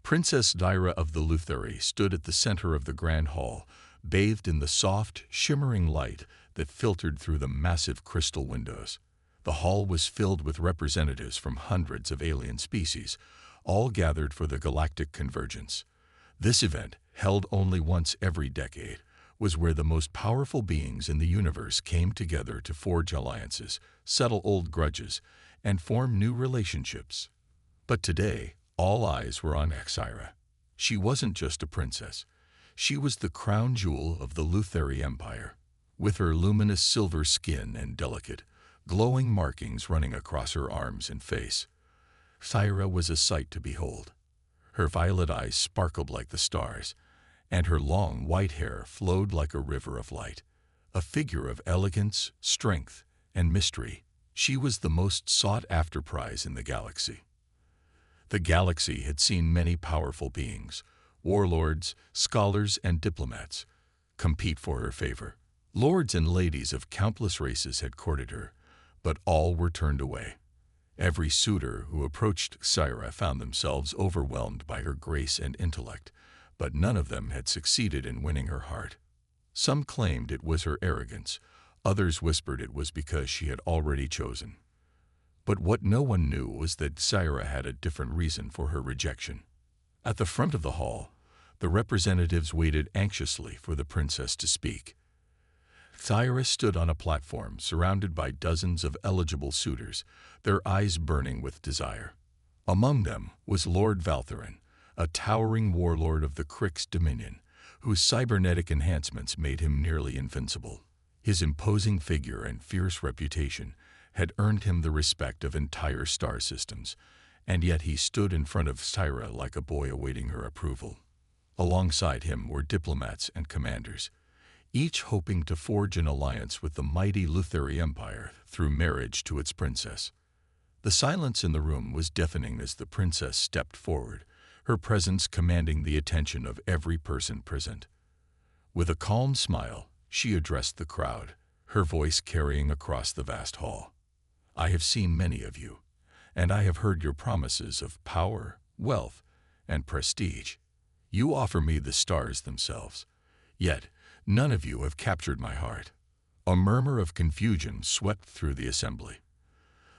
Princess Dyra of the Lutheri stood at the center of the grand hall, bathed in the soft, shimmering light that filtered through the massive crystal windows. The hall was filled with representatives from hundreds of alien species, all gathered for the galactic convergence. This event, held only once every decade, was where the most powerful beings in the universe came together to forge alliances, settle old grudges, and form new relationships. But today, all eyes were on Xyra. She wasn't just a princess. She was the crown jewel of the Lutheri Empire. With her luminous silver skin and delicate, glowing markings running across her arms and face, Xyra was a sight to behold. Her violet eyes sparkled like the stars, and her long white hair flowed like a river of light. A figure of elegance, strength, and mystery, she was the most sought-after prize in the galaxy. The galaxy had seen many powerful beings, warlords, scholars, and diplomats, compete for her favor. Lords and ladies of countless races had courted her, but all were turned away. Every suitor who approached Xyra found themselves overwhelmed by her grace and intellect, but none of them had succeeded in winning her heart. Some claimed it was her arrogance, others whispered it was because she had already chosen. But what no one knew was that Xyra had a different reason for her rejection. At the front of the hall, the representatives waited anxiously for the princess to speak. Xyra stood on a platform surrounded by dozens of eligible suitors, their eyes burning with desire. Among them was Lord Valtherin, a towering warlord of the Crix Dominion, whose cybernetic enhancements made him nearly invincible. His imposing figure and fierce reputation had earned him the respect of entire star systems, and yet he stood in front of Xyra like a boy awaiting her approval. Alongside him were diplomats and commanders, each hoping to forge an alliance with the mighty Lutheri Empire through marriage to its princess. The silence in the room was deafening as the princess stepped forward, her presence commanding the attention of every person present. With a calm smile, she addressed the crowd, her voice carrying across the vast hall. "I have seen many of you, and I have heard your promises of power, wealth, and prestige. You offer me the stars themselves, yet none of you have captured my heart." A murmur of confusion swept through the assembly.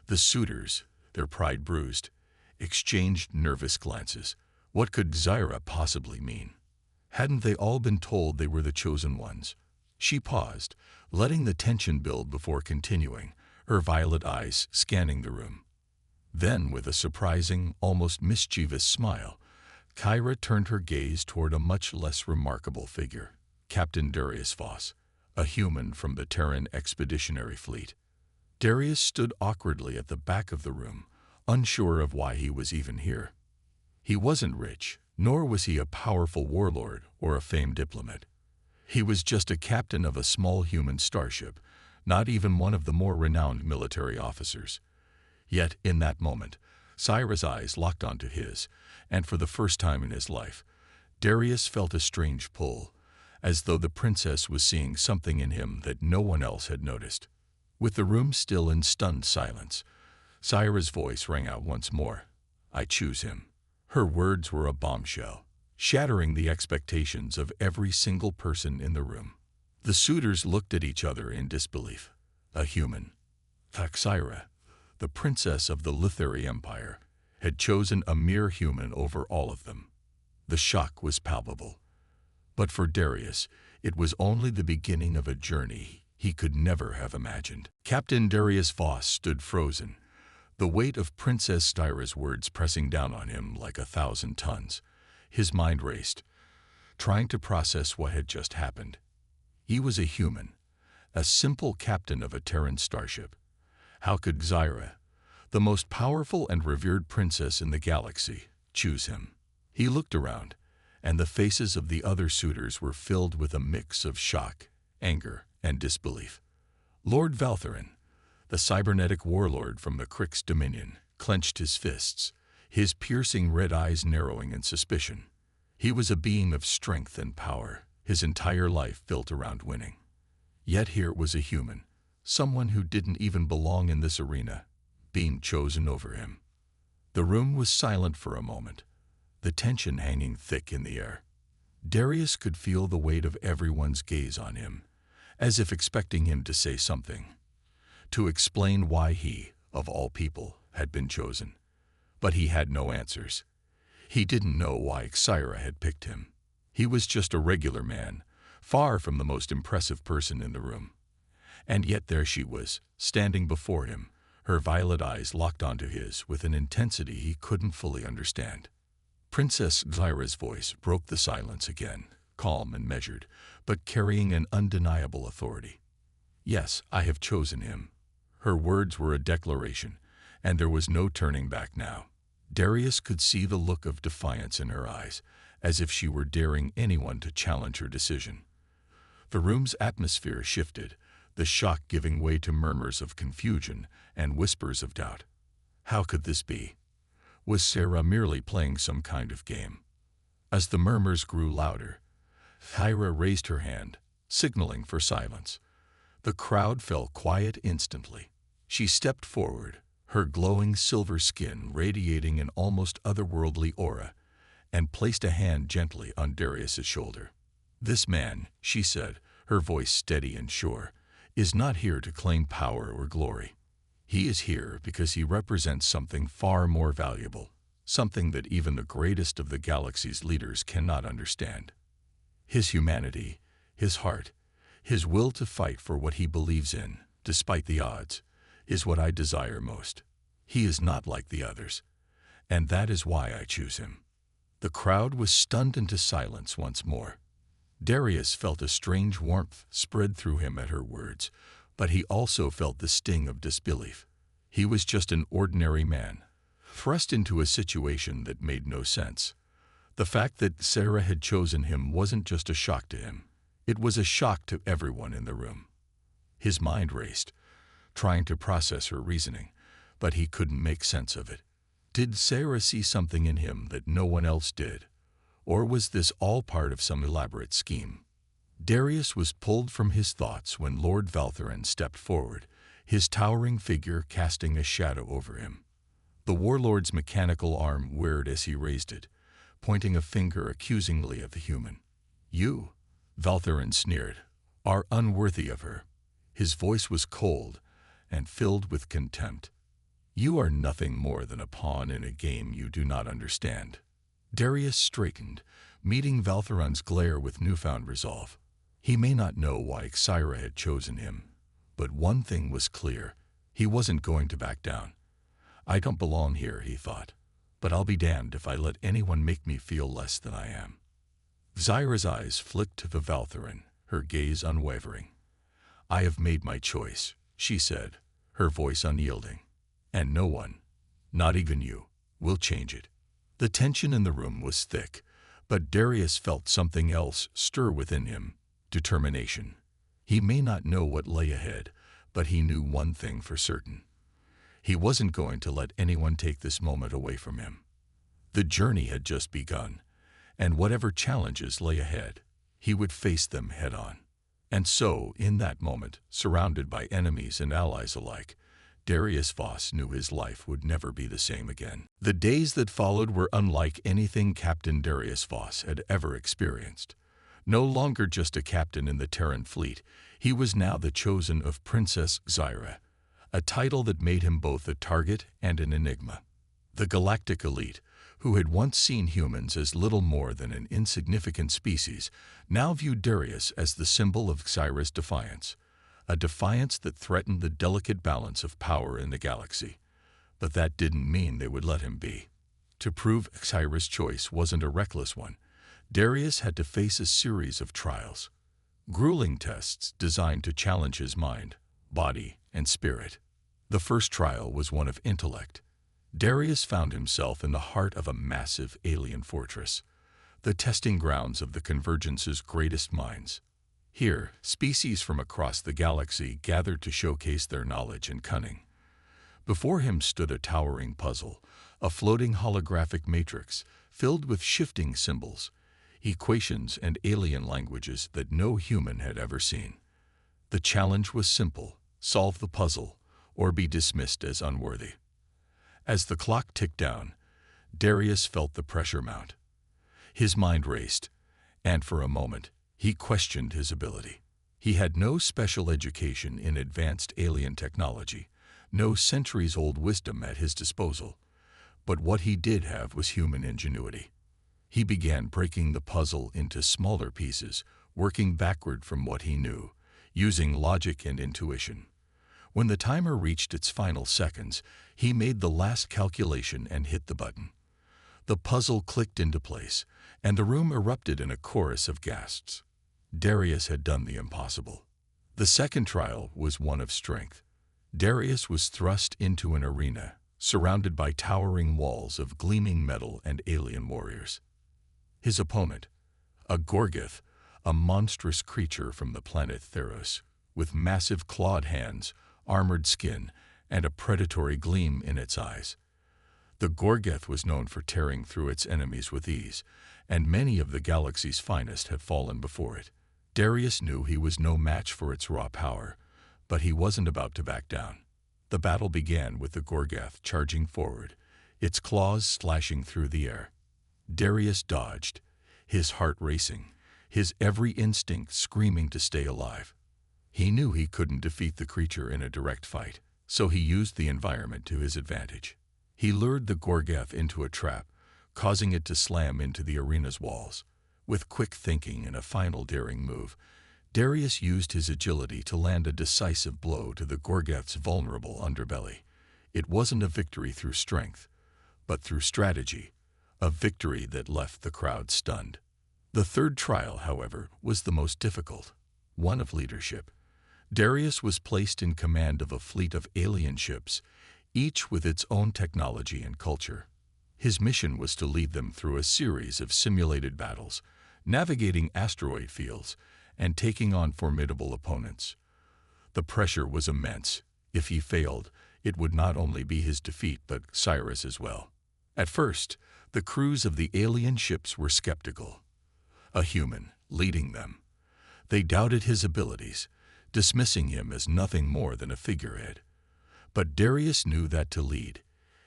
The suitors, their pride bruised, exchanged nervous glances. What could Xyra possibly mean? Hadn't they all been told they were the chosen ones? She paused, letting the tension build before continuing, her violet eyes scanning the room. Then, with a surprising, almost mischievous smile, Xyra turned her gaze toward a much less remarkable figure, Captain Darius Voss, a human from the Terran Expeditionary Fleet. Darius stood awkwardly at the back of the room, unsure of why he was even here. He wasn't rich, nor was he a powerful warlord or a famed diplomat. He was just a captain of a small human starship, not even one of the more renowned military officers. Yet, in that moment, Xyra's eyes locked onto his, and for the first time in his life, Darius felt a strange pull, as though the princess was seeing something in him that no one else had noticed. With the room still in stunned silence, Xyra's voice rang out once more. "I choose him." Her words were a bombshell, shattering the expectations of every single person in the room. The suitors looked at each other in disbelief. A human, Xyra, the princess of the Lutheri Empire, had chosen a mere human over all of them. The shock was palpable. But for Darius, it was only the beginning of a journey he could never have imagined. Captain Darius Voss stood frozen, the weight of Princess Dyra's words pressing down on him like 1,000 tons. His mind raced, trying to process what had just happened. He was a human, a simple captain of a Terran starship. How could Xyra, the most powerful and revered princess in the galaxy, choose him? He looked around, and the faces of the other suitors were filled with a mix of shock, anger, and disbelief. Lord Valtherin, the cybernetic warlord from the Crix Dominion, clenched his fists, his piercing red eyes narrowing in suspicion. He was a being of strength and power, his entire life built around winning. Yet here was a human, someone who didn't even belong in this arena, being chosen over him. The room was silent for a moment. the tension hanging thick in the air. Darius could feel the weight of everyone's gaze on him, as if expecting him to say something, to explain why he, of all people, had been chosen. But he had no answers. He didn't know why Xyra had picked him. He was just a regular man, far from the most impressive person in the room. And yet there she was, standing before him, her violet eyes locked onto his with an intensity he couldn't fully understand. Princess Xyra's voice broke the silence again, calm and measured, but carrying an undeniable authority. "Yes, I have chosen him." Her words were a declaration, and there was no turning back now. Darius could see the look of defiance in her eyes, as if she were daring anyone to challenge her decision. The room's atmosphere shifted, the shock giving way to murmurs of confusion and whispers of doubt. How could this be? Was Sarah merely playing some kind of game? As the murmurs grew louder, Xyra raised her hand, signaling for silence. The crowd fell quiet instantly. She stepped forward, her glowing silver skin radiating an almost otherworldly aura, and placed a hand gently on Darius's shoulder. "This man," she said, her voice steady and sure, "is not here to claim power or glory. He is here because he represents something far more valuable, something that even the greatest of the galaxy's leaders cannot understand. His humanity, his heart, his will to fight for what he believes in, despite the odds, is what I desire most. He is not like the others, and that is why I choose him." The crowd was stunned into silence once more. Darius felt a strange warmth spread through him at her words, but he also felt the sting of disbelief. He was just an ordinary man, thrust into a situation that made no sense. The fact that Sarah had chosen him wasn't just a shock to him. It was a shock to everyone in the room. His mind raced, trying to process her reasoning, but he couldn't make sense of it. Did Sarah see something in him that no one else did? Or was this all part of some elaborate scheme? Darius was pulled from his thoughts when Lord Valtherin stepped forward, his towering figure casting a shadow over him. The warlord's mechanical arm whirred as he raised it, pointing a finger accusingly at the human. "You," Valtherin sneered, "are unworthy of her." His voice was cold and filled with contempt. "You are nothing more than a pawn in a game you do not understand." Darius straightened, meeting Valtherin's glare with newfound resolve. He may not know why Xyra had chosen him, but one thing was clear: he wasn't going to back down. "I don't belong here," he thought, "but I'll be damned if I let anyone make me feel less than I am." Xyra's eyes flicked to the Valtherin, her gaze unwavering. "I have made my choice," she said, her voice unyielding, "and no one, not even you, will change it." The tension in the room was thick, but Darius felt something else stir within him: determination. He may not know what lay ahead, but he knew one thing for certain. He wasn't going to let anyone take this moment away from him. The journey had just begun, and whatever challenges lay ahead, he would face them head-on. And so, in that moment, surrounded by enemies and allies alike, Darius Voss knew his life would never be the same again. The days that followed were unlike anything Captain Darius Voss had ever experienced. No longer just a captain in the Terran fleet, he was now the chosen of Princess Xyra, a title that made him both a target and an enigma. The galactic elite, who had once seen humans as little more than an insignificant species, now viewed Darius as the symbol of Xyra's defiance, a defiance that threatened the delicate balance of power in the galaxy. But that didn't mean they would let him be. To prove Xyra's choice wasn't a reckless one, Darius had to face a series of trials, grueling tests designed to challenge his mind, body, and spirit. The first trial was one of intellect. Darius found himself in the heart of a massive alien fortress, the testing grounds of the Convergence's greatest minds. Here, species from across the galaxy gathered to showcase their knowledge and cunning. Before him stood a towering puzzle, a floating holographic matrix filled with shifting symbols, equations, and alien languages that no human had ever seen. The challenge was simple: solve the puzzle, or be dismissed as unworthy. As the clock ticked down, Darius felt the pressure mount. His mind raced, and for a moment, he questioned his ability. He had no special education in advanced alien technology, no centuries-old wisdom at his disposal, but what he did have was human ingenuity. He began breaking the puzzle into smaller pieces, working backward from what he knew, using logic and intuition. When the timer reached its final seconds, he made the last calculation and hit the button. The puzzle clicked into place, and the room erupted in a chorus of gasps. Darius had done the impossible. The second trial was one of strength. Darius was thrust into an arena, surrounded by towering walls of gleaming metal and alien warriors. His opponent, a Gorgoth, a monstrous creature from the planet Theros, with massive clawed hands, armored skin, and a predatory gleam in its eyes. The Gorgoth was known for tearing through its enemies with ease, and many of the galaxy's finest had fallen before it. Darius knew he was no match for its raw power, but he wasn't about to back down. The battle began with the Gorgoth charging forward, its claws slashing through the air. Darius dodged, his heart racing, his every instinct screaming to stay alive. He knew he couldn't defeat the creature in a direct fight, so he used the environment to his advantage. He lured the Gorgoth into a trap, causing it to slam into the arena's walls. With quick thinking and a final daring move, Darius used his agility to land a decisive blow to the Gorgoth's vulnerable underbelly. It wasn't a victory through strength, but through strategy, a victory that left the crowd stunned. The third trial, however, was the most difficult, one of leadership. Darius was placed in command of a fleet of alien ships, each with its own technology and culture. His mission was to lead them through a series of simulated battles, navigating asteroid fields, and taking on formidable opponents. The pressure was immense. If he failed, it would not only be his defeat but Cyrus as well. At first, the crews of the alien ships were skeptical. A human leading them. They doubted his abilities, dismissing him as nothing more than a figurehead. But Darius knew that to lead,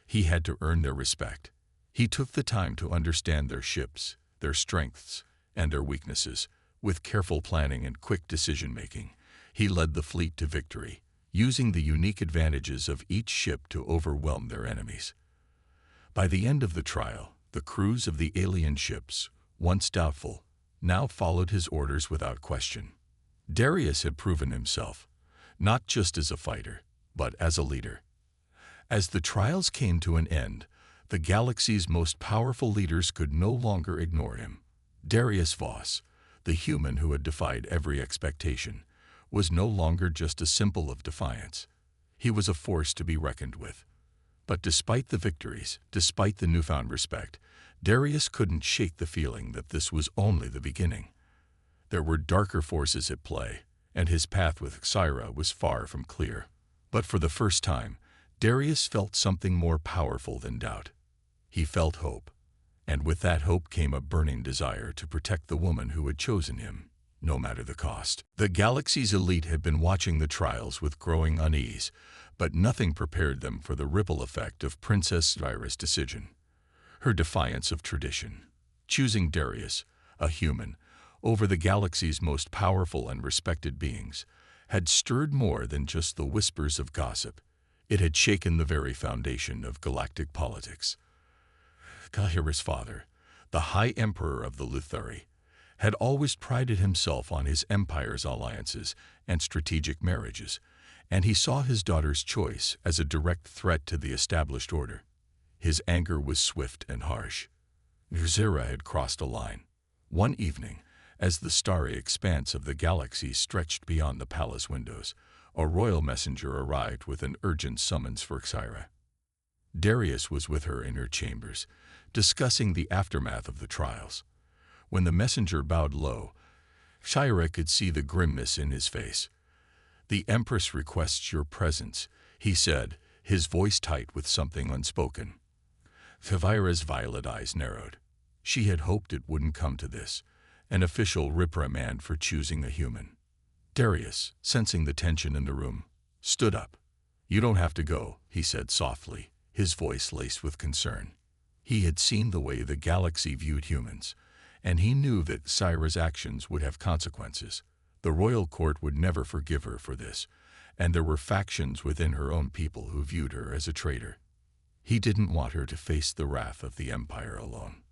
he had to earn their respect. He took the time to understand their ships, their strengths, and their weaknesses. With careful planning and quick decision-making, he led the fleet to victory, using the unique advantages of each ship to overwhelm their enemies. By the end of the trial, the crews of the alien ships, once doubtful, now followed his orders without question. Darius had proven himself, not just as a fighter, but as a leader. As the trials came to an end, the galaxy's most powerful leaders could no longer ignore him. Darius Voss, the human who had defied every expectation, was no longer just a symbol of defiance. He was a force to be reckoned with. But despite the victories, despite the newfound respect, Darius couldn't shake the feeling that this was only the beginning. There were darker forces at play, and his path with Xyra was far from clear. But for the first time, Darius felt something more powerful than doubt. He felt hope, and with that hope came a burning desire to protect the woman who had chosen him, no matter the cost. The galaxy's elite had been watching the trials with growing unease, but nothing prepared them for the ripple effect of Princess Xyra's decision. Her defiance of tradition, choosing Darius, a human, over the galaxy's most powerful and respected beings, had stirred more than just the whispers of gossip. It had shaken the very foundation of galactic politics. Kahira's father, the High Emperor of the Luthari, had always prided himself on his empire's alliances and strategic marriages, and he saw his daughter's choice as a direct threat to the established order. His anger was swift and harsh. Xyra had crossed a line. One evening, as the starry expanse of the galaxy stretched beyond the palace windows, a royal messenger arrived with an urgent summons for Xyra. Darius was with her in her chambers, discussing the aftermath of the trials. When the messenger bowed low, Xyra could see the grimness in his face. "The Empress requests your presence," he said, his voice tight with something unspoken. Xyra's violet eyes narrowed. She had hoped it wouldn't come to this, an official reprimand for choosing a human. Darius, sensing the tension in the room, stood up. "You don't have to go," he said softly, his voice laced with concern. He had seen the way the galaxy viewed humans, and he knew that Syra's actions would have consequences. The royal court would never forgive her for this, and there were factions within her own people who viewed her as a traitor. He didn't want her to face the wrath of the Empire alone.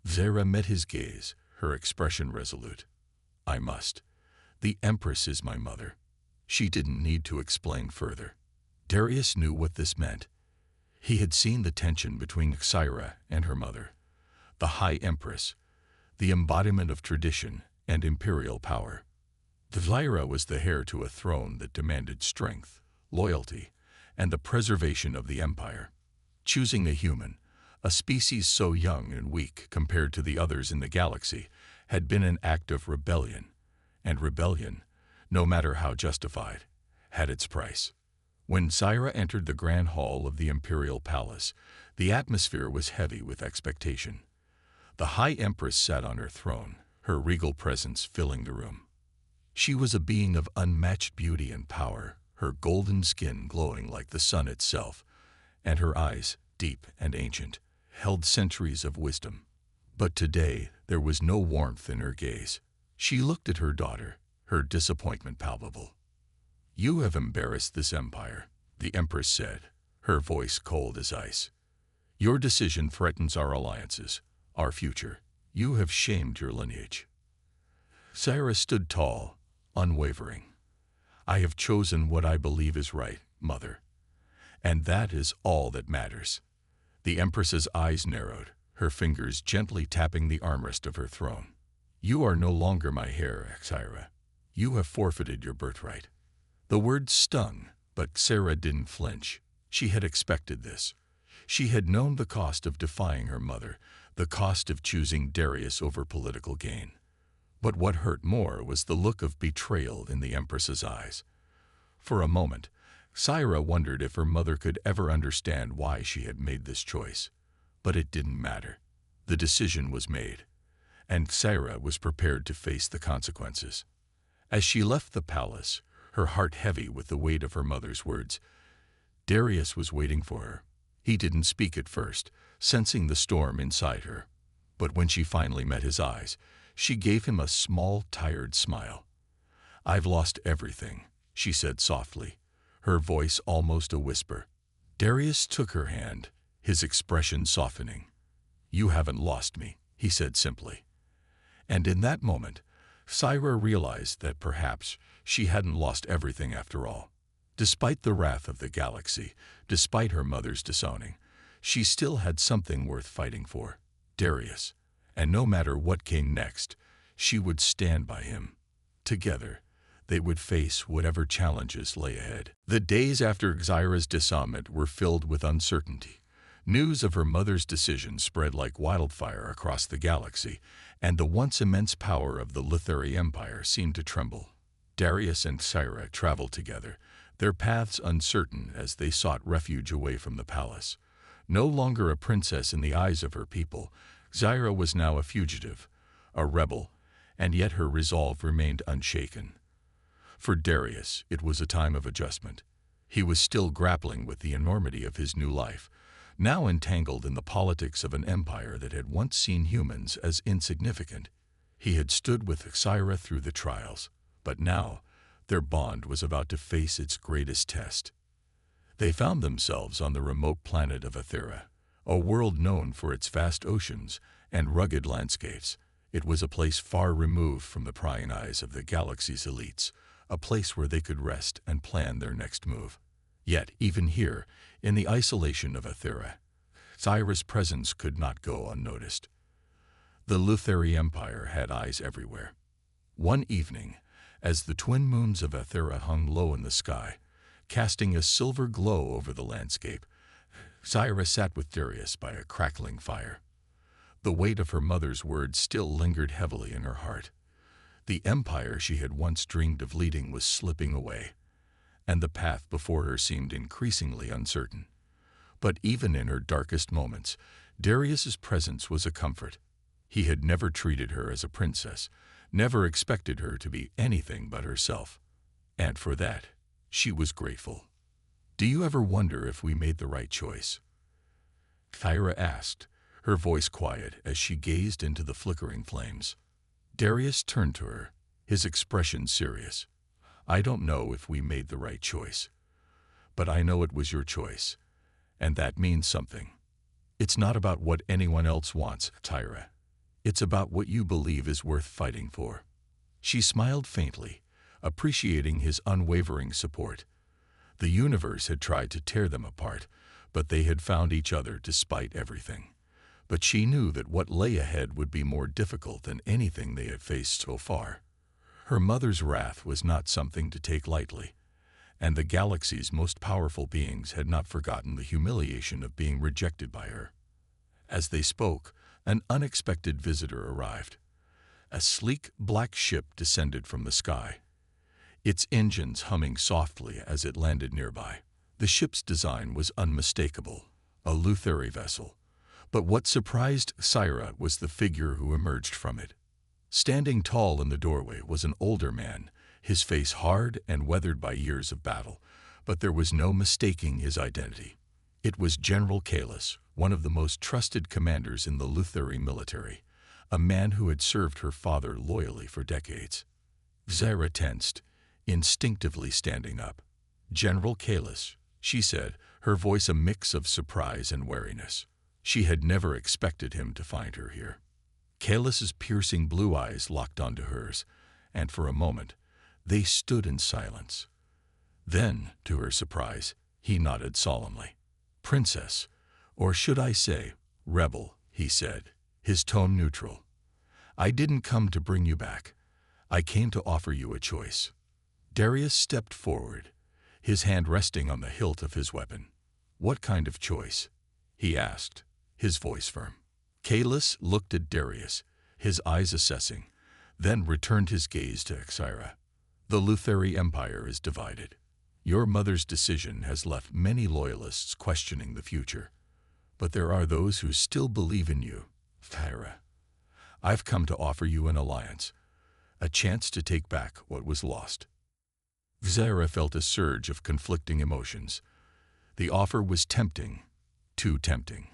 Zara met his gaze, her expression resolute. I must. The Empress is my mother. She didn't need to explain further. Darius knew what this meant. He had seen the tension between Syra and her mother, the High Empress, the embodiment of tradition and imperial power. Syra was the heir to a throne that demanded strength, loyalty, and the preservation of the empire. Choosing a human, a species so young and weak compared to the others in the galaxy, had been an act of rebellion, and rebellion, no matter how justified, had its price. When Syra entered the grand hall of the imperial palace, the atmosphere was heavy with expectation. The High Empress sat on her throne, her regal presence filling the room. She was a being of unmatched beauty and power, her golden skin glowing like the sun itself, and her eyes, deep and ancient, held centuries of wisdom. But today there was no warmth in her gaze. She looked at her daughter, her disappointment palpable. You have embarrassed this empire, the Empress said, her voice cold as ice. Your decision threatens our alliances, our future. You have shamed your lineage. Syra stood tall, unwavering. I have chosen what I believe is right, Mother. And that is all that matters. The Empress's eyes narrowed, her fingers gently tapping the armrest of her throne. You are no longer my heir, Syra. You have forfeited your birthright. The words stung, but Syra didn't flinch. She had expected this. She had known the cost of defying her mother, the cost of choosing Darius over political gain. But what hurt more was the look of betrayal in the Empress's eyes. For a moment, Syra wondered if her mother could ever understand why she had made this choice. But it didn't matter. The decision was made, and Syra was prepared to face the consequences. As she left the palace, her heart heavy with the weight of her mother's words, Darius was waiting for her. He didn't speak at first, sensing the storm inside her. But when she finally met his eyes, she gave him a small, tired smile. I've lost everything, she said softly, her voice almost a whisper. Darius took her hand, his expression softening. You haven't lost me, he said simply. And in that moment, Syra realized that perhaps she hadn't lost everything after all. Despite the wrath of the galaxy, despite her mother's disowning, she still had something worth fighting for, Darius. And no matter what came next, she would stand by him. Together, they would face whatever challenges lay ahead. The days after Syra's disarmament were filled with uncertainty. News of her mother's decision spread like wildfire across the galaxy, and the once immense power of the Lutheri Empire seemed to tremble. Darius and Syra traveled together, their paths uncertain as they sought refuge away from the palace. No longer a princess in the eyes of her people, Syra was now a fugitive, a rebel, and yet her resolve remained unshaken. For Darius, it was a time of adjustment. He was still grappling with the enormity of his new life, now entangled in the politics of an empire that had once seen humans as insignificant. He had stood with Syra through the trials, but now their bond was about to face its greatest test. They found themselves on the remote planet of Aethera, a world known for its vast oceans and rugged landscapes. It was a place far removed from the prying eyes of the galaxy's elites, a place where they could rest and plan their next move. Yet, even here, in the isolation of Aethera, Syra's presence could not go unnoticed. The Lutheri Empire had eyes everywhere. One evening, as the twin moons of Aethera hung low in the sky, casting a silver glow over the landscape, Syra sat with Darius by a crackling fire. The weight of her mother's words still lingered heavily in her heart. The empire she had once dreamed of leading was slipping away, and the path before her seemed increasingly uncertain. But even in her darkest moments, Darius's presence was a comfort. He had never treated her as a princess, never expected her to be anything but herself. And for that, she was grateful. Do you ever wonder if we made the right choice? Syra asked, her voice quiet as she gazed into the flickering flames. Darius turned to her, his expression serious. I don't know if we made the right choice, but I know it was your choice, and that means something. It's not about what anyone else wants, Tyra. It's about what you believe is worth fighting for. She smiled faintly, appreciating his unwavering support. The universe had tried to tear them apart, but they had found each other despite everything. But she knew that what lay ahead would be more difficult than anything they had faced so far. Her mother's wrath was not something to take lightly, and the galaxy's most powerful beings had not forgotten the humiliation of being rejected by her. As they spoke, an unexpected visitor arrived. A sleek black ship descended from the sky, its engines humming softly as it landed nearby. The ship's design was unmistakable, a Lutheri vessel. But what surprised Syra was the figure who emerged from it. Standing tall in the doorway was an older man, his face hard and weathered by years of battle, but there was no mistaking his identity. It was General Kalis, one of the most trusted commanders in the Lutheri military, a man who had served her father loyally for decades. Zyra tensed, instinctively standing up. General Kalis, she said, her voice a mix of surprise and wariness. She had never expected him to find her here. Kalis's piercing blue eyes locked onto hers, and for a moment, they stood in silence. Then, to her surprise, he nodded solemnly. Princess, or should I say, rebel, he said, his tone neutral. I didn't come to bring you back. I came to offer you a choice. Darius stepped forward, his hand resting on the hilt of his weapon. What kind of choice? He asked, his voice firm. Kalis looked at Darius, his eyes assessing, then returned his gaze to Exira. The Lutheri Empire is divided. Your mother's decision has left many loyalists questioning the future, but there are those who still believe in you, Tyra. I've come to offer you an alliance, a chance to take back what was lost. Zyra felt a surge of conflicting emotions. The offer was tempting, too tempting,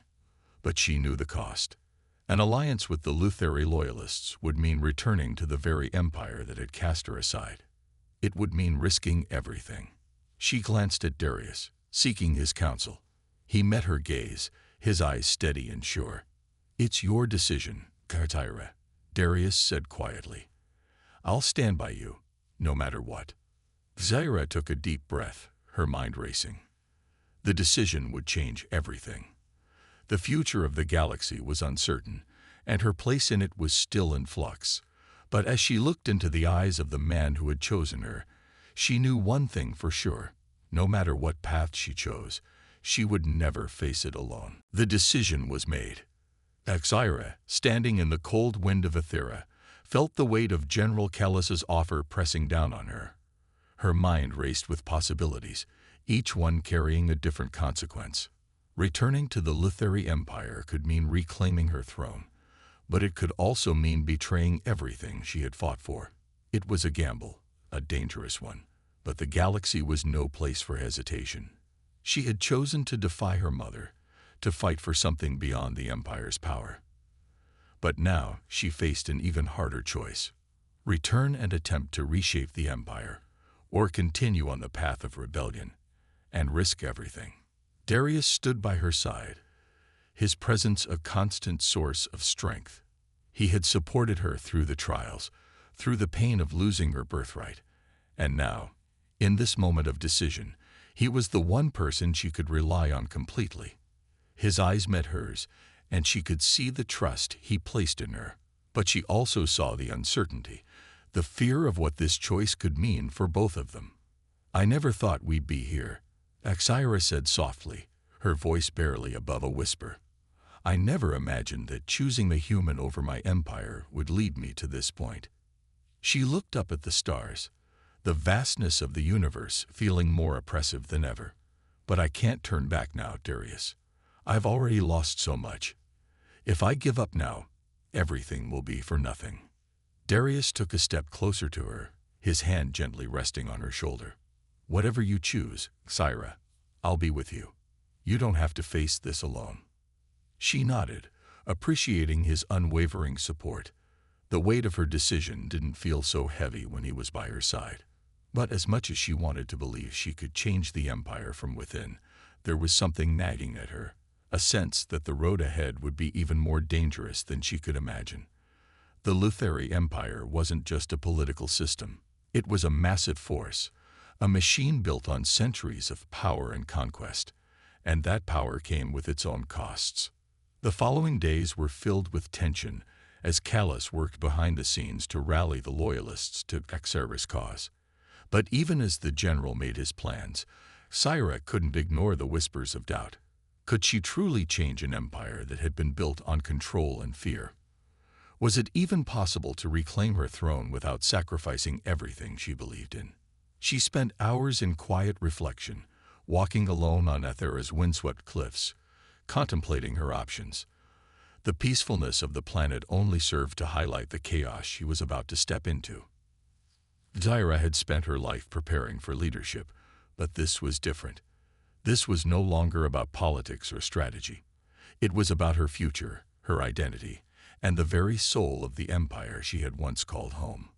but she knew the cost. An alliance with the Lutheri loyalists would mean returning to the very empire that had cast her aside. It would mean risking everything. She glanced at Darius, seeking his counsel. He met her gaze, his eyes steady and sure. It's your decision, Tyra, Darius said quietly. I'll stand by you, no matter what. Zyra took a deep breath, her mind racing. The decision would change everything. The future of the galaxy was uncertain, and her place in it was still in flux. But as she looked into the eyes of the man who had chosen her, she knew one thing for sure. No matter what path she chose, she would never face it alone. The decision was made. Exira, standing in the cold wind of Ethera, felt the weight of General Kalis's offer pressing down on her. Her mind raced with possibilities, each one carrying a different consequence. Returning to the Lutheri Empire could mean reclaiming her throne, but it could also mean betraying everything she had fought for. It was a gamble, a dangerous one, but the galaxy was no place for hesitation. She had chosen to defy her mother, to fight for something beyond the Empire's power. But now she faced an even harder choice: return and attempt to reshape the Empire, or continue on the path of rebellion and risk everything. Darius stood by her side, his presence a constant source of strength. He had supported her through the trials, through the pain of losing her birthright, and now, in this moment of decision, he was the one person she could rely on completely. His eyes met hers, and she could see the trust he placed in her. But she also saw the uncertainty, the fear of what this choice could mean for both of them. I never thought we'd be here, Exira said softly, her voice barely above a whisper. I never imagined that choosing the human over my empire would lead me to this point. She looked up at the stars, the vastness of the universe feeling more oppressive than ever. But I can't turn back now, Darius. I've already lost so much. If I give up now, everything will be for nothing. Darius took a step closer to her, his hand gently resting on her shoulder. Whatever you choose, Syra, I'll be with you. You don't have to face this alone. She nodded, appreciating his unwavering support. The weight of her decision didn't feel so heavy when he was by her side. But as much as she wanted to believe she could change the empire from within, there was something nagging at her, a sense that the road ahead would be even more dangerous than she could imagine. The Lutheri Empire wasn't just a political system. It was a massive force, a machine built on centuries of power and conquest, and that power came with its own costs. The following days were filled with tension as Callus worked behind the scenes to rally the loyalists to Xera's cause. But even as the general made his plans, Syra couldn't ignore the whispers of doubt. Could she truly change an empire that had been built on control and fear? Was it even possible to reclaim her throne without sacrificing everything she believed in? She spent hours in quiet reflection, walking alone on Aethera's windswept cliffs, contemplating her options. The peacefulness of the planet only served to highlight the chaos she was about to step into. Syra had spent her life preparing for leadership, but this was different. This was no longer about politics or strategy. It was about her future, her identity, and the very soul of the empire she had once called home.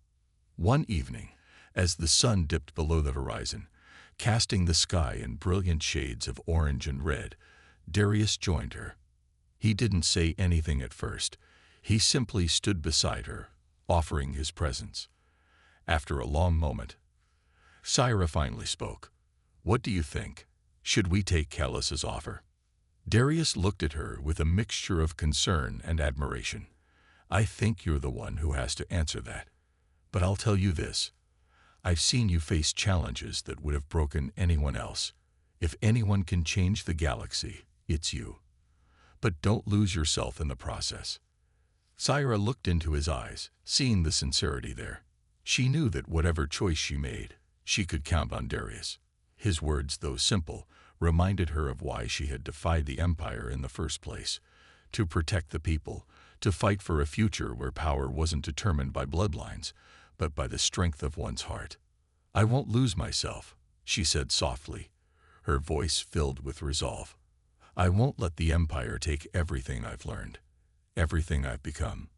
One evening, as the sun dipped below the horizon, casting the sky in brilliant shades of orange and red, Darius joined her. He didn't say anything at first. He simply stood beside her, offering his presence. After a long moment, Syra finally spoke. "What do you think? Should we take Callus's offer?" Darius looked at her with a mixture of concern and admiration. "I think you're the one who has to answer that. But I'll tell you this. I've seen you face challenges that would have broken anyone else. If anyone can change the galaxy, it's you. But don't lose yourself in the process." Syra looked into his eyes, seeing the sincerity there. She knew that whatever choice she made, she could count on Darius. His words, though simple, reminded her of why she had defied the Empire in the first place: to protect the people, to fight for a future where power wasn't determined by bloodlines, but by the strength of one's heart. "I won't lose myself," she said softly, her voice filled with resolve. "I won't let the Empire take everything I've learned, everything I've become.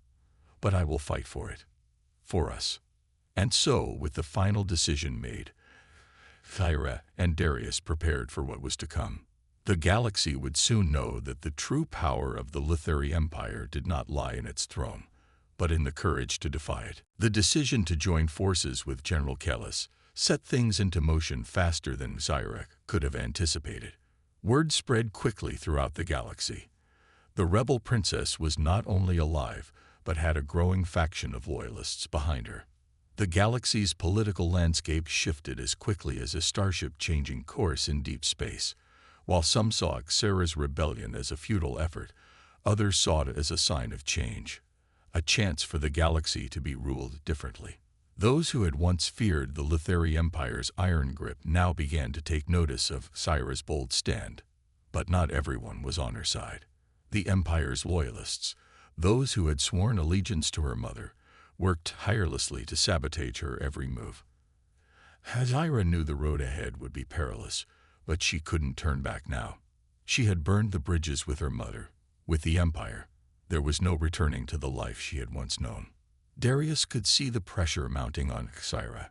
But I will fight for it, for us." And so, with the final decision made, Syra and Darius prepared for what was to come. The galaxy would soon know that the true power of the Lutheri Empire did not lie in its throne, but in the courage to defy it. The decision to join forces with General Callus set things into motion faster than Syra could have anticipated. Word spread quickly throughout the galaxy. The rebel princess was not only alive, but had a growing faction of loyalists behind her. The galaxy's political landscape shifted as quickly as a starship changing course in deep space. While some saw Xera's rebellion as a futile effort, others saw it as a sign of change, a chance for the galaxy to be ruled differently. Those who had once feared the Lutheri Empire's iron grip now began to take notice of Syra's bold stand. But not everyone was on her side. The Empire's loyalists, those who had sworn allegiance to her mother, worked tirelessly to sabotage her every move. Syra knew the road ahead would be perilous, but she couldn't turn back now. She had burned the bridges with her mother. With the Empire, there was no returning to the life she had once known. Darius could see the pressure mounting on Syra.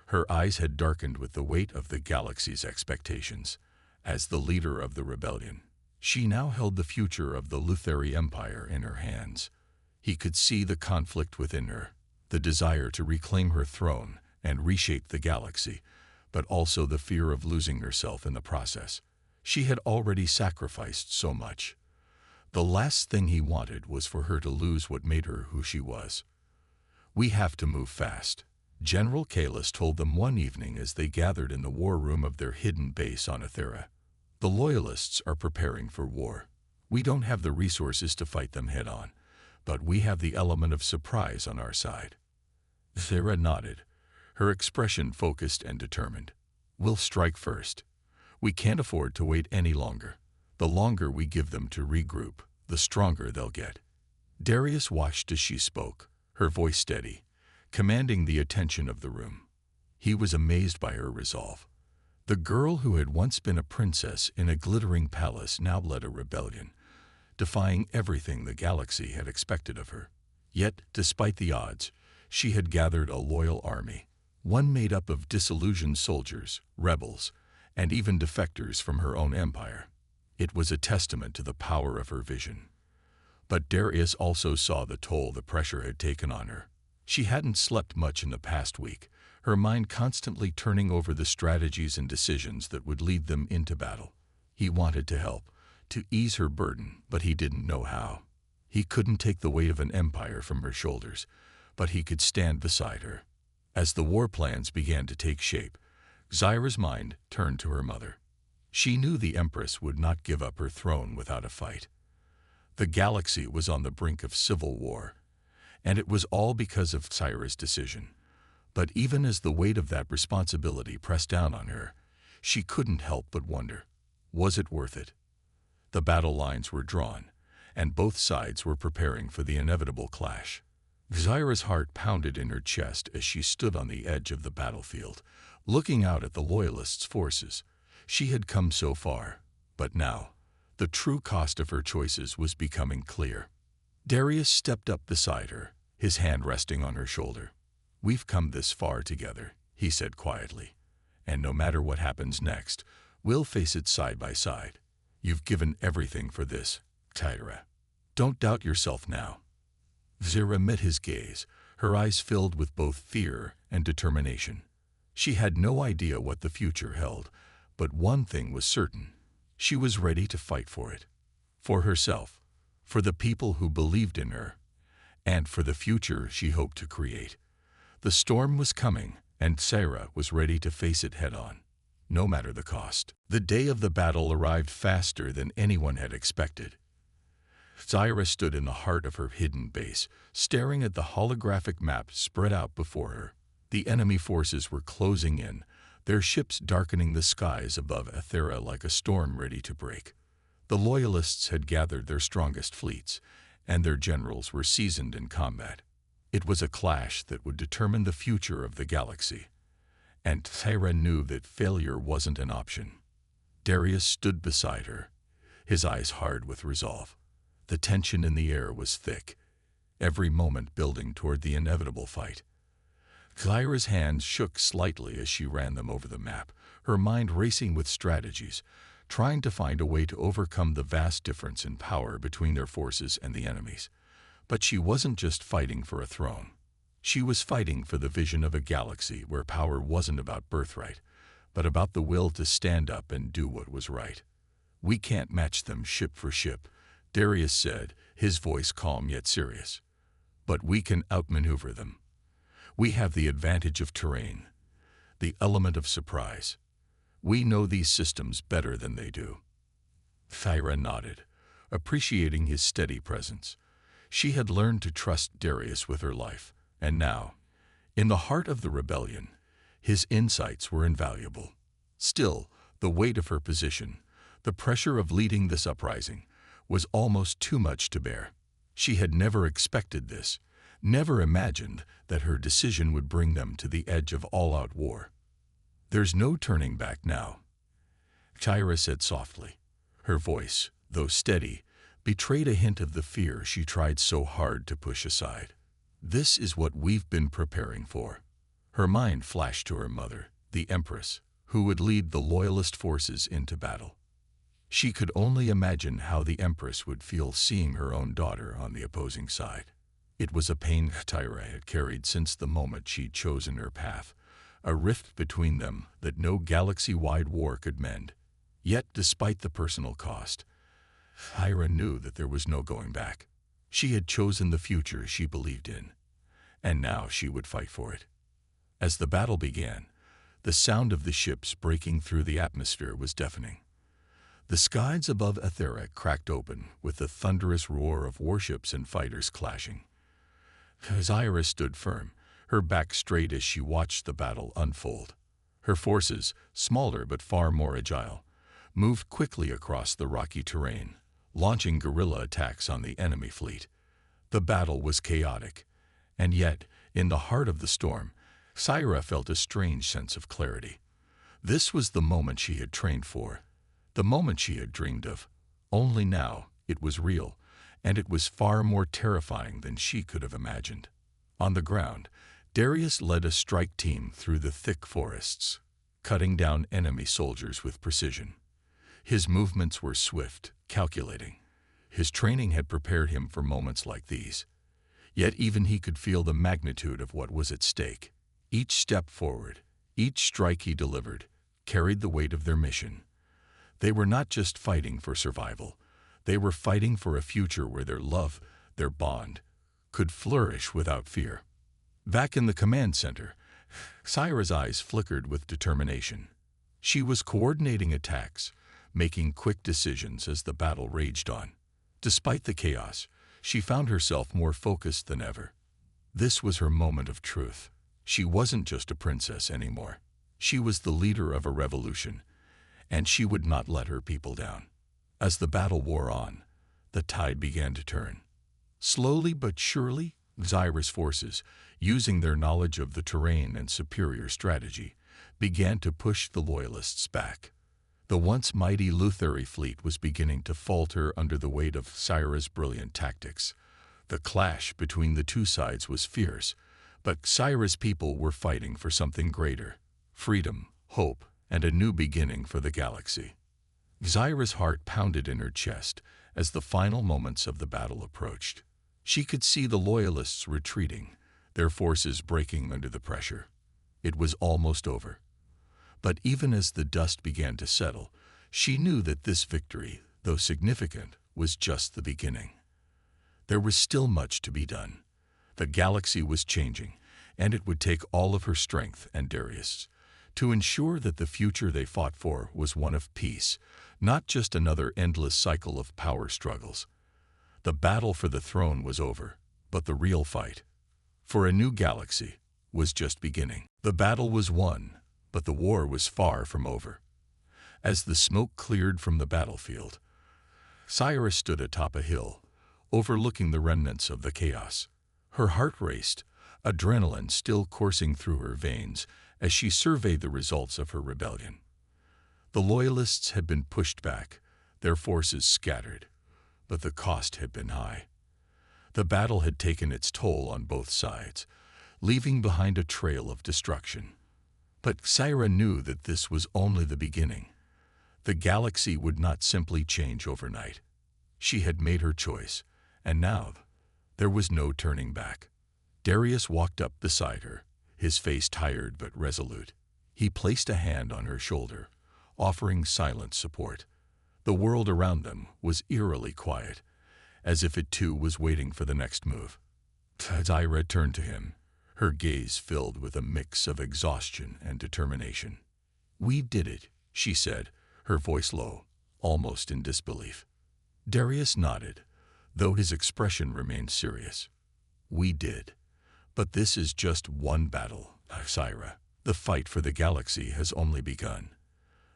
Her eyes had darkened with the weight of the galaxy's expectations. As the leader of the rebellion, she now held the future of the Lutheri Empire in her hands. He could see the conflict within her, the desire to reclaim her throne and reshape the galaxy, but also the fear of losing herself in the process. She had already sacrificed so much. The last thing he wanted was for her to lose what made her who she was. "We have to move fast," General Callus told them one evening as they gathered in the war room of their hidden base on Aethera. "The Loyalists are preparing for war. We don't have the resources to fight them head-on, but we have the element of surprise on our side." Syra nodded, her expression focused and determined. "We'll strike first. We can't afford to wait any longer. The longer we give them to regroup, the stronger they'll get." Darius watched as she spoke, her voice steady, commanding the attention of the room. He was amazed by her resolve. The girl who had once been a princess in a glittering palace now led a rebellion, defying everything the galaxy had expected of her. Yet, despite the odds, she had gathered a loyal army, one made up of disillusioned soldiers, rebels, and even defectors from her own empire. It was a testament to the power of her vision. But Darius also saw the toll the pressure had taken on her. She hadn't slept much in the past week, her mind constantly turning over the strategies and decisions that would lead them into battle. He wanted to help, to ease her burden, but he didn't know how. He couldn't take the weight of an empire from her shoulders, but he could stand beside her. As the war plans began to take shape, Zyra's mind turned to her mother. She knew the Empress would not give up her throne without a fight. The galaxy was on the brink of civil war, and it was all because of Zyra's decision. But even as the weight of that responsibility pressed down on her, she couldn't help but wonder, was it worth it? The battle lines were drawn, and both sides were preparing for the inevitable clash. Zyra's heart pounded in her chest as she stood on the edge of the battlefield, looking out at the Loyalists' forces. She had come so far, but now, the true cost of her choices was becoming clear. Darius stepped up beside her, his hand resting on her shoulder. "We've come this far together," he said quietly, "and no matter what happens next, we'll face it side by side. You've given everything for this, Zyra. Don't doubt yourself now." Zyra met his gaze, her eyes filled with both fear and determination. She had no idea what the future held, but one thing was certain. She was ready to fight for it. For herself, for the people who believed in her, and for the future she hoped to create. The storm was coming, and Zyra was ready to face it head-on, no matter the cost. The day of the battle arrived faster than anyone had expected. Zyra stood in the heart of her hidden base, staring at the holographic map spread out before her. The enemy forces were closing in, their ships darkening the skies above Ethera like a storm ready to break. The Loyalists had gathered their strongest fleets, and their generals were seasoned in combat. It was a clash that would determine the future of the galaxy, and Zyra knew that failure wasn't an option. Darius stood beside her, his eyes hard with resolve. The tension in the air was thick, every moment building toward the inevitable fight. Zyra's hands shook slightly as she ran them over the map, her mind racing with strategies, trying to find a way to overcome the vast difference in power between their forces and the enemy's. But she wasn't just fighting for a throne. She was fighting for the vision of a galaxy where power wasn't about birthright, but about the will to stand up and do what was right. "We can't match them ship for ship," Darius said, his voice calm yet serious. "But we can outmaneuver them. We have the advantage of terrain, the element of surprise. We know these systems better than they do." Zyra nodded, appreciating his steady presence. She had learned to trust Darius with her life, and now, in the heart of the rebellion, his insights were invaluable. Still, the weight of her position, the pressure of leading this uprising, was almost too much to bear. She had never expected this, never imagined that her decision would bring them to the edge of all-out war. "There's no turning back now," Zyra said softly. Her voice, though steady, betrayed a hint of the fear she tried so hard to push aside. "This is what we've been preparing for." Her mind flashed to her mother, the Empress, who would lead the Loyalist forces into battle. She could only imagine how the Empress would feel seeing her own daughter on the opposing side. It was a pain Zyra had carried since the moment she'd chosen her path, a rift between them that no galaxy-wide war could mend. Yet, despite the personal cost, Zyra knew that there was no going back. She had chosen the future she believed in, and now she would fight for it. As the battle began, the sound of the ships breaking through the atmosphere was deafening. The skies above Ethera cracked open with the thunderous roar of warships and fighters clashing. Zyra stood firm, her back straight as she watched the battle unfold. Her forces, smaller but far more agile, moved quickly across the rocky terrain, launching guerrilla attacks on the enemy fleet. The battle was chaotic, and yet, in the heart of the storm, Zyra felt a strange sense of clarity. This was the moment she had trained for, the moment she had dreamed of. Only now, It was real, and it was far more terrifying than she could have imagined. On the ground, Darius led a strike team through the thick forests, cutting down enemy soldiers with precision. His movements were swift, calculating. His training had prepared him for moments like these. Yet even he could feel the magnitude of what was at stake. Each step forward, each strike he delivered, carried the weight of their mission. They were not just fighting for survival. They were fighting for a future where their love, their bond, could flourish without fear. Back in the command center, Syra's eyes flickered with determination. She was coordinating attacks, making quick decisions as the battle raged on. Despite the chaos, she found herself more focused than ever. This was her moment of truth. She wasn't just a princess anymore. She was the leader of a revolution, and she would not let her people down. As the battle wore on, the tide began to turn. Slowly but surely, Xyra's forces, using their knowledge of the terrain and superior strategy, began to push the Loyalists back. The once mighty Lutheri fleet was beginning to falter under the weight of Xyra's brilliant tactics. The clash between the two sides was fierce, but Xyra's people were fighting for something greater: freedom, hope, and a new beginning for the galaxy. Xyra's heart pounded in her chest as the final moments of the battle approached. She could see the Loyalists retreating, their forces breaking under the pressure. It was almost over. But even as the dust began to settle, she knew that this victory, though significant, was just the beginning. There was still much to be done. The galaxy was changing, and it would take all of her strength and Darius to ensure that the future they fought for was one of peace, not just another endless cycle of power struggles. The battle for the throne was over, but the real fight for a new galaxy was just beginning. The battle was won, but the war was far from over. As the smoke cleared from the battlefield, Syra stood atop a hill, overlooking the remnants of the chaos. Her heart raced, adrenaline still coursing through her veins as she surveyed the results of her rebellion. The Loyalists had been pushed back, their forces scattered, but the cost had been high. The battle had taken its toll on both sides, leaving behind a trail of destruction. But Syra knew that this was only the beginning. The galaxy would not simply change overnight. She had made her choice, and now there was no turning back. Darius walked up beside her, his face tired but resolute. He placed a hand on her shoulder, offering silent support. The world around them was eerily quiet, as if it too was waiting for the next move. Syra turned to him, her gaze filled with a mix of exhaustion and determination. "We did it," she said, her voice low, almost in disbelief. Darius nodded, though his expression remained serious. "We did. But this is just one battle, Syra. The fight for the galaxy has only begun.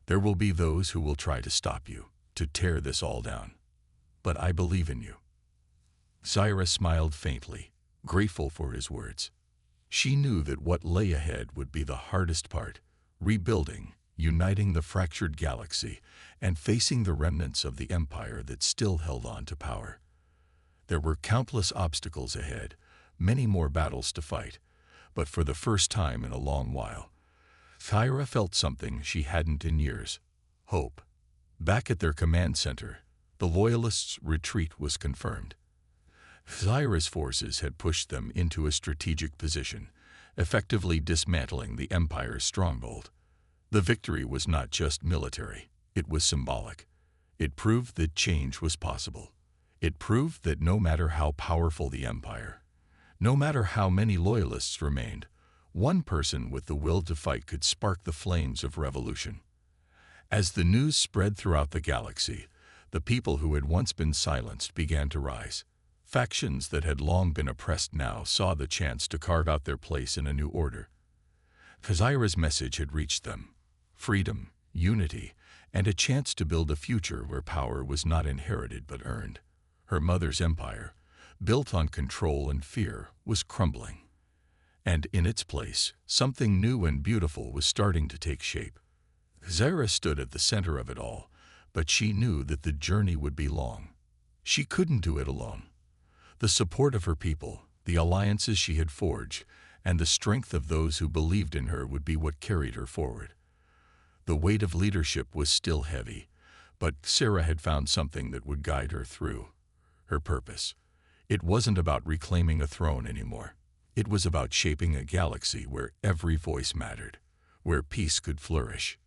There will be those who will try to stop you, to tear this all down. But I believe in you." Syra smiled faintly, grateful for his words. She knew that what lay ahead would be the hardest part: rebuilding, uniting the fractured galaxy, and facing the remnants of the empire that still held on to power. There were countless obstacles ahead, many more battles to fight, but for the first time in a long while, Syra felt something she hadn't in years: hope. Back at their command center, the Loyalists' retreat was confirmed. Syra's forces had pushed them into a strategic position, effectively dismantling the Empire's stronghold. The victory was not just military, it was symbolic. It proved that change was possible. It proved that no matter how powerful the Empire, no matter how many Loyalists remained, one person with the will to fight could spark the flames of revolution. As the news spread throughout the galaxy, the people who had once been silenced began to rise. Factions that had long been oppressed now saw the chance to carve out their place in a new order. Syra's message had reached them: freedom, unity, and a chance to build a future where power was not inherited but earned. Her mother's empire, built on control and fear, was crumbling. And in its place, something new and beautiful was starting to take shape. Syra stood at the center of it all, but she knew that the journey would be long. She couldn't do it alone. The support of her people, the alliances she had forged, and the strength of those who believed in her would be what carried her forward. The weight of leadership was still heavy, but Sarah had found something that would guide her through: her purpose. It wasn't about reclaiming a throne anymore. It was about shaping a galaxy where every voice mattered, where peace could flourish.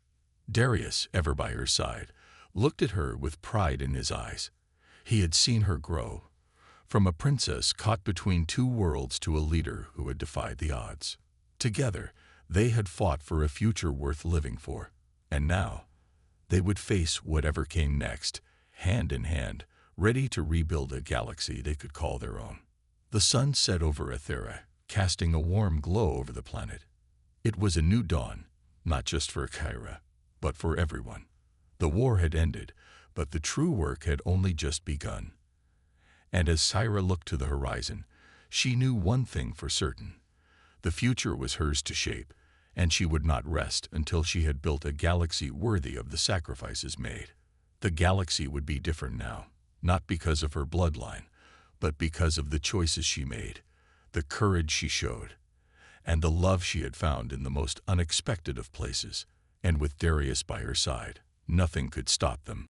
Darius, ever by her side, looked at her with pride in his eyes. He had seen her grow, from a princess caught between two worlds to a leader who had defied the odds. Together, they had fought for a future worth living for, and now they would face whatever came next, hand in hand, ready to rebuild a galaxy they could call their own. The sun set over Ethera, casting a warm glow over the planet. It was a new dawn, not just for Kyra, but for everyone. The war had ended, but the true work had only just begun. And as Syra looked to the horizon, she knew one thing for certain: the future was hers to shape, and she would not rest until she had built a galaxy worthy of the sacrifices made. The galaxy would be different now, not because of her bloodline, but because of the choices she made, the courage she showed, and the love she had found in the most unexpected of places. And with Darius by her side, nothing could stop them.